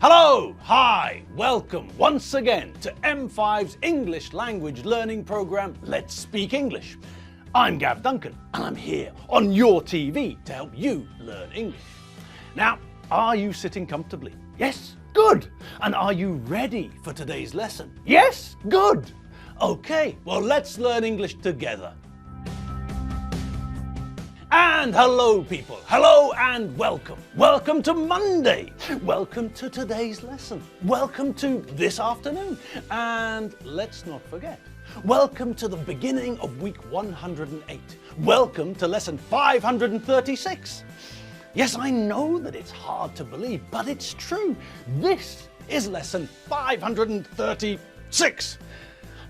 Hello, hi, welcome once again to M5's English language learning program, Let's Speak English. I'm Gav Duncan and I'm here on your TV to help you learn English. Now, are you sitting comfortably? Yes? Good. And are you ready for today's lesson? Yes? Good. Okay, well let's learn English together. And hello people, hello and welcome. Welcome to Monday. Welcome to today's lesson. Welcome to this afternoon. And let's not forget, welcome to the beginning of week 108. Welcome to lesson 536. Yes, I know that it's hard to believe, but it's true. This is lesson 536.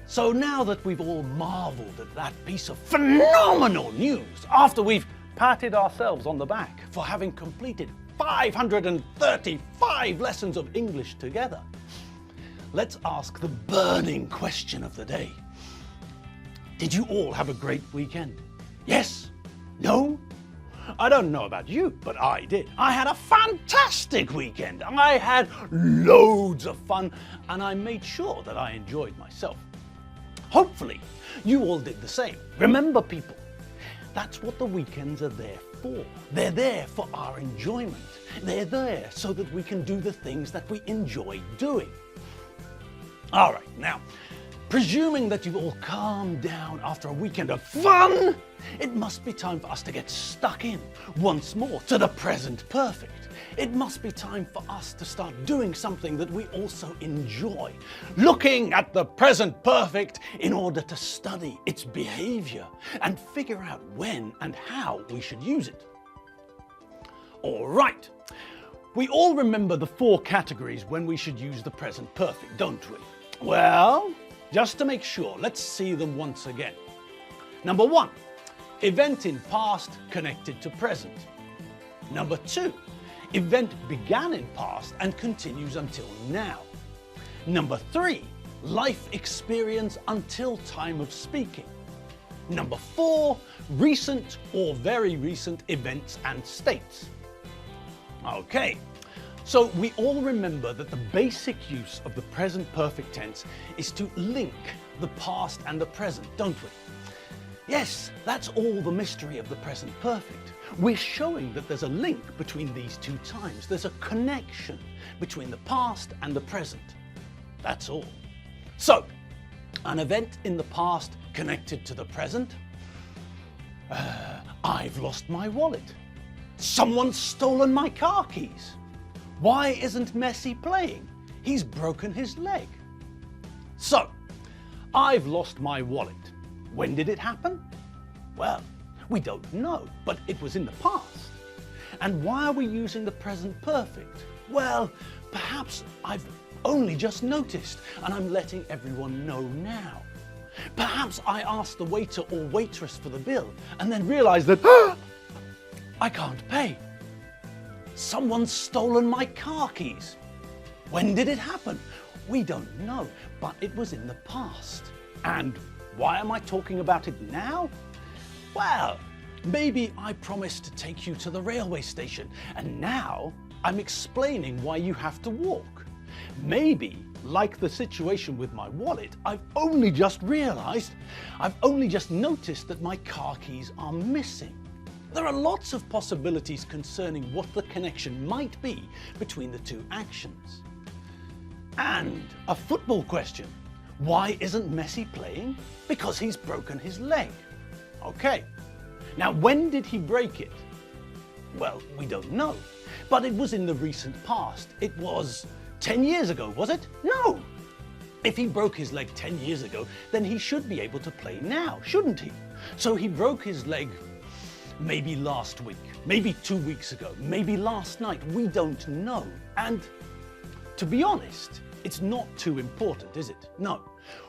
So now that we've all marveled at that piece of phenomenal news, after we've patted ourselves on the back for having completed 535 lessons of English together, let's ask the burning question of the day. Did you all have a great weekend? Yes? No? I don't know about you, but I did. I had a fantastic weekend. I had loads of fun and I made sure that I enjoyed myself. Hopefully, you all did the same. Remember, people, that's what the weekends are there for. They're there for our enjoyment. They're there so that we can do the things that we enjoy doing. All right, now, presuming that you've all calmed down after a weekend of fun, it must be time for us to get stuck in once more to the present perfect. It must be time for us to start doing something that we also enjoy. Looking at the present perfect in order to study its behavior and figure out when and how we should use it. All right. We all remember the 4 categories when we should use the present perfect, don't we? Well, just to make sure, let's see them once again. Number 1, event in past connected to present. Number 2, event began in past and continues until now. Number 3, life experience until time of speaking. Number 4, recent or very recent events and states. Okay, so we all remember that the basic use of the present perfect tense is to link the past and the present, don't we? Yes, that's all the mystery of the present perfect. We're showing that there's a link between these two times. There's a connection between the past and the present. That's all. So, an event in the past connected to the present. I've lost my wallet. Someone's stolen my car keys. Why isn't Messi playing? He's broken his leg. So, I've lost my wallet. When did it happen? Well, we don't know, but it was in the past. And why are we using the present perfect? Well, perhaps I've only just noticed and I'm letting everyone know now. Perhaps I asked the waiter or waitress for the bill and then realized that I can't pay. Someone's stolen my car keys. When did it happen? We don't know, but it was in the past. And why am I talking about it now? Well, maybe I promised to take you to the railway station and now I'm explaining why you have to walk. Maybe, like the situation with my wallet, I've only just noticed that my car keys are missing. There are lots of possibilities concerning what the connection might be between the two actions. And a football question. Why isn't Messi playing? Because he's broken his leg. Okay. Now, when did he break it? Well, we don't know. But it was in the recent past. It was 10 years ago, was it? No. If he broke his leg 10 years ago, then he should be able to play now, shouldn't he? So he broke his leg maybe last week, maybe 2 weeks ago, maybe last night. We don't know. And to be honest, it's not too important, is it? No.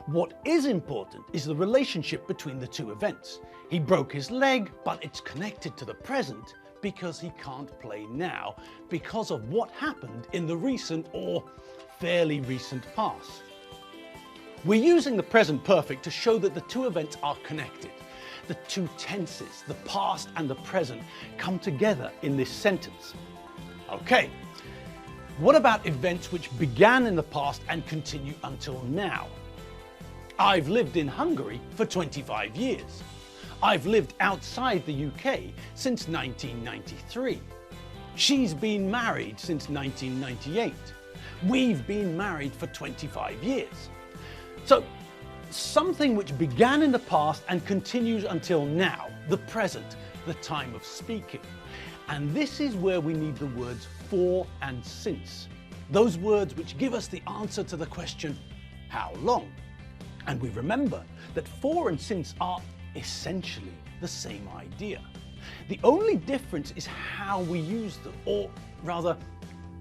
What is important is the relationship between the two events. He broke his leg, but it's connected to the present because he can't play now because of what happened in the recent or fairly recent past. We're using the present perfect to show that the two events are connected. The two tenses, the past and the present, come together in this sentence. Okay, What about events which began in the past and continue until now? I've lived in Hungary for 25 years. I've lived outside the UK since 1993. She's been married since 1998. We've been married for 25 years. So, something which began in the past and continues until now, the present, the time of speaking. And this is where we need the words for and since. Those words which give us the answer to the question, how long? And we remember that for and since are essentially the same idea. The only difference is how we use them, or rather,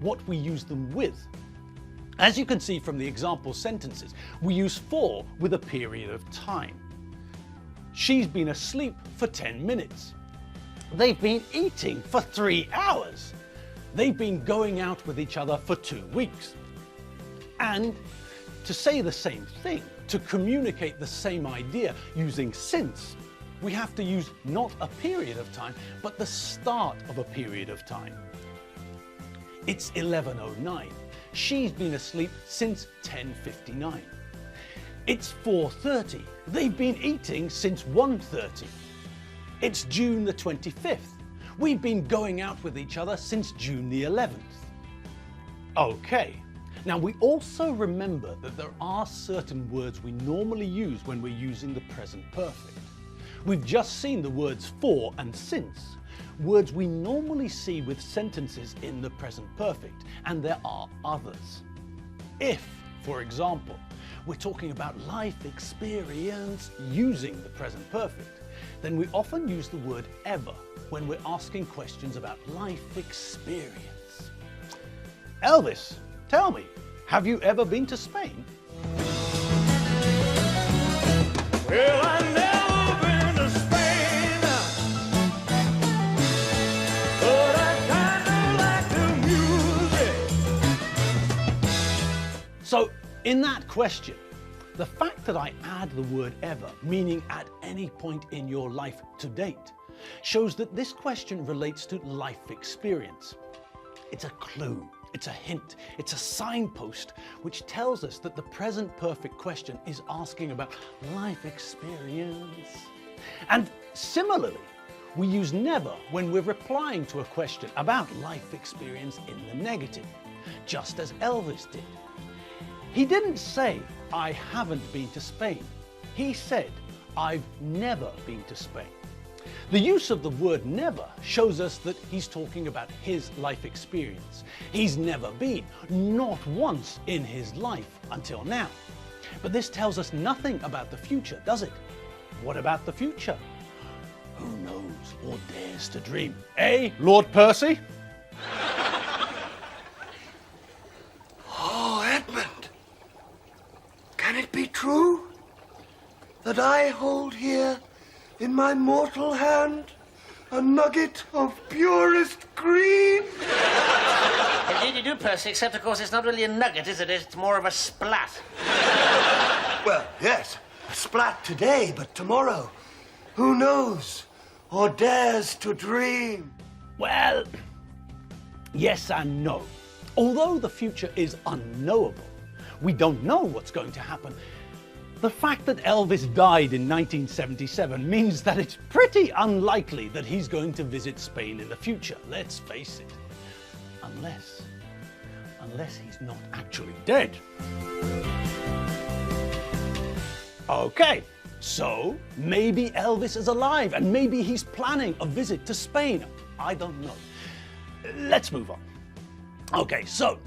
what we use them with. As you can see from the example sentences, we use for with a period of time. She's been asleep for 10 minutes. They've been eating for 3 hours. They've been going out with each other for 2 weeks. And to say the same thing, to communicate the same idea using since, we have to use not a period of time, but the start of a period of time. It's 11:09. She's been asleep since 10:59. It's 4:30. They've been eating since 1:30. It's June the 25th. We've been going out with each other since June the 11th. Okay. Now we also remember that there are certain words we normally use when we're using the present perfect. We've just seen the words for and since, words we normally see with sentences in the present perfect, and there are others. If, for example, we're talking about life experience using the present perfect, then we often use the word ever when we're asking questions about life experience. Elvis, tell me, have you ever been to Spain? Well, I've never been to Spain, but I kinda like the music. So, in that question, the fact that I add the word ever, meaning at any point in your life to date, shows that this question relates to life experience. It's a clue, it's a hint, it's a signpost which tells us that the present perfect question is asking about life experience. And similarly, we use never when we're replying to a question about life experience in the negative, just as Elvis did. He didn't say, I haven't been to Spain. He said, I've never been to Spain. The use of the word never shows us that he's talking about his life experience. He's never been, not once in his life until now. But this tells us nothing about the future, does it? What about the future? Who knows or dares to dream? Eh, Lord Percy? Oh, Edmund, can it be true that I hold here in my mortal hand a nugget of purest green? Indeed you do, Percy, except, of course, it's not really a nugget, is it? It's more of a splat. Well, yes, a splat today, but tomorrow, who knows or dares to dream? Well, yes and no. Although the future is unknowable, we don't know what's going to happen. The fact that Elvis died in 1977 means that it's pretty unlikely that he's going to visit Spain in the future, let's face it. Unless he's not actually dead. Okay, so maybe Elvis is alive and maybe he's planning a visit to Spain. I don't know. Let's move on. Okay, so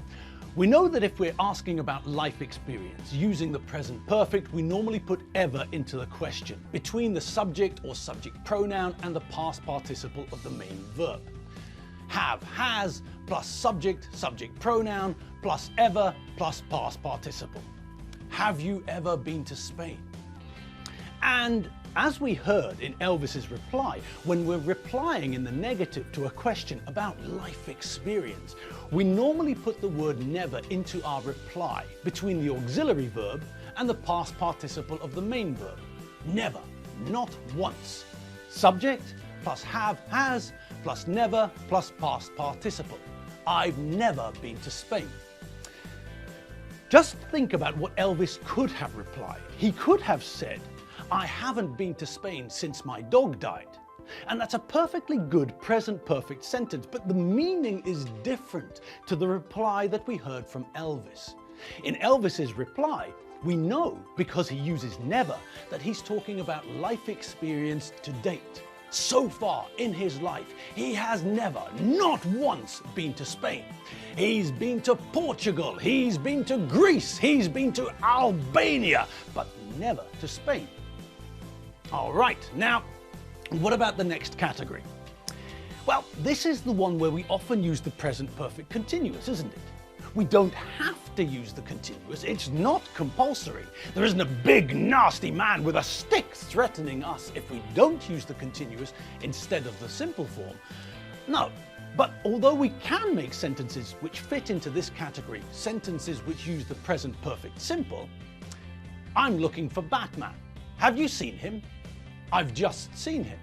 we know that if we're asking about life experience using the present perfect, we normally put ever into the question between the subject or subject pronoun and the past participle of the main verb. Have, has, plus subject, subject pronoun, plus ever, plus past participle. Have you ever been to Spain? And as we heard in Elvis's reply, when we're replying in the negative to a question about life experience, we normally put the word never into our reply between the auxiliary verb and the past participle of the main verb. Never, not once. Subject plus have, has, plus never, plus past participle. I've never been to Spain. Just think about what Elvis could have replied. He could have said, I haven't been to Spain since my dog died. And that's a perfectly good present perfect sentence, but the meaning is different to the reply that we heard from Elvis. In Elvis's reply, we know, because he uses never, that he's talking about life experience to date. So far in his life, he has never, not once, been to Spain. He's been to Portugal, he's been to Greece, he's been to Albania, but never to Spain. All right, now, what about the next category? Well, this is the one where we often use the present perfect continuous, isn't it? We don't have to use the continuous, it's not compulsory. There isn't a big nasty man with a stick threatening us if we don't use the continuous instead of the simple form. No, but although we can make sentences which fit into this category, sentences which use the present perfect simple, I'm looking for Batman. Have you seen him? I've just seen him.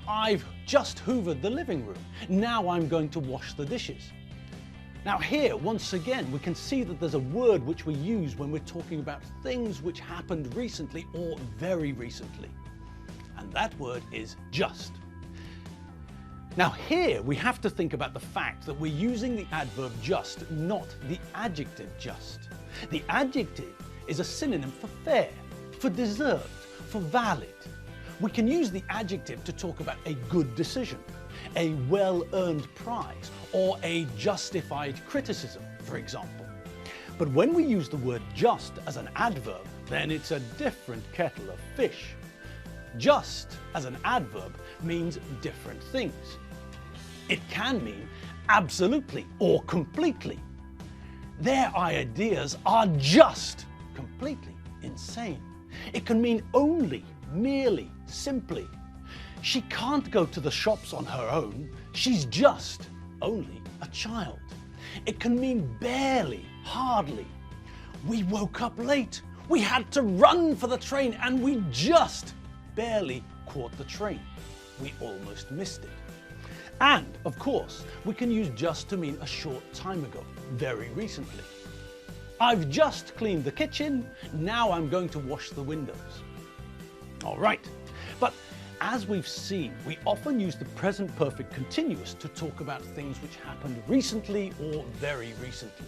I've just hoovered the living room. Now I'm going to wash the dishes. Now here, once again, we can see that there's a word which we use when we're talking about things which happened recently or very recently. And that word is just. Now here, we have to think about the fact that we're using the adverb just, not the adjective just. The adjective is a synonym for fair, for deserved, for valid. We can use the adjective to talk about a good decision, a well-earned prize, or a justified criticism, for example. But when we use the word just as an adverb, then it's a different kettle of fish. Just as an adverb means different things. It can mean absolutely or completely. Their ideas are just completely insane. It can mean only, merely, simply. She can't go to the shops on her own. She's just only a child. It can mean barely, hardly. We woke up late. We had to run for the train and we just barely caught the train. We almost missed it. And, of course, we can use just to mean a short time ago, very recently. I've just cleaned the kitchen, now I'm going to wash the windows. All right, but as we've seen, we often use the present perfect continuous to talk about things which happened recently or very recently.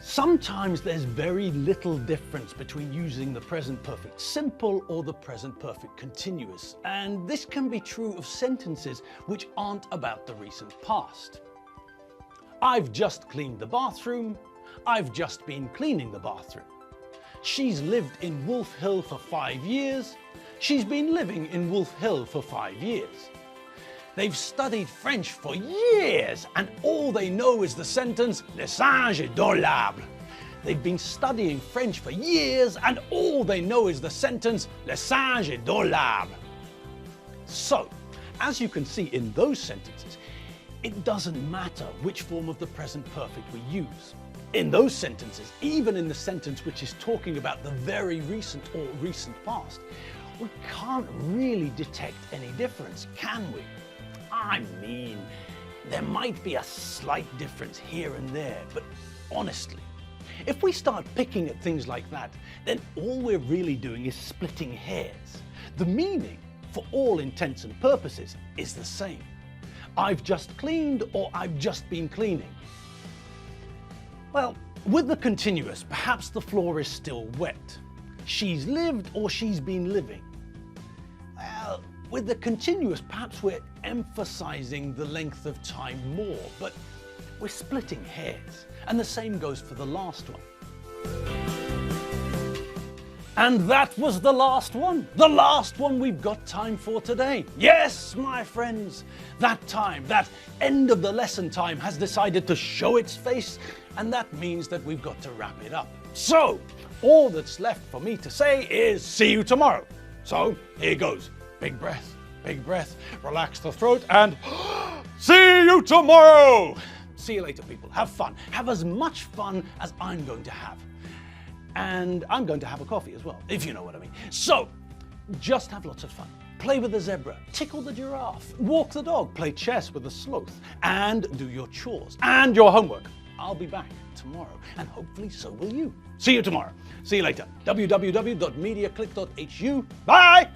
Sometimes there's very little difference between using the present perfect simple or the present perfect continuous, and this can be true of sentences which aren't about the recent past. I've just cleaned the bathroom. I've just been cleaning the bathroom. She's lived in Wolf Hill for 5 years. She's been living in Wolf Hill for 5 years. They've studied French for years, and all they know is the sentence, le singe est dans l'arbre. They've been studying French for years, and all they know is the sentence, le singe est dans l'arbre. So, as you can see in those sentences, it doesn't matter which form of the present perfect we use. In those sentences, even in the sentence which is talking about the very recent or recent past, we can't really detect any difference, can we? I mean, there might be a slight difference here and there, but honestly, if we start picking at things like that, then all we're really doing is splitting hairs. The meaning, for all intents and purposes, is the same. I've just cleaned or I've just been cleaning. Well, with the continuous, perhaps the floor is still wet. She's lived or she's been living. Well, with the continuous, perhaps we're emphasizing the length of time more, but we're splitting hairs. And the same goes for the last one. And that was the last one we've got time for today. Yes, my friends, that time, that end of the lesson time has decided to show its face, and that means that we've got to wrap it up. So, all that's left for me to say is see you tomorrow. So, here goes. Big breath, relax the throat, and see you tomorrow! See you later, people. Have fun. Have as much fun as I'm going to have. And I'm going to have a coffee as well, if you know what I mean. So, Just have lots of fun. Play with the zebra, tickle the giraffe, walk the dog, play chess with the sloth, and do your chores and your homework. I'll be back tomorrow, and hopefully so will you. See you tomorrow. See you later. www.mediaclick.hu. Bye!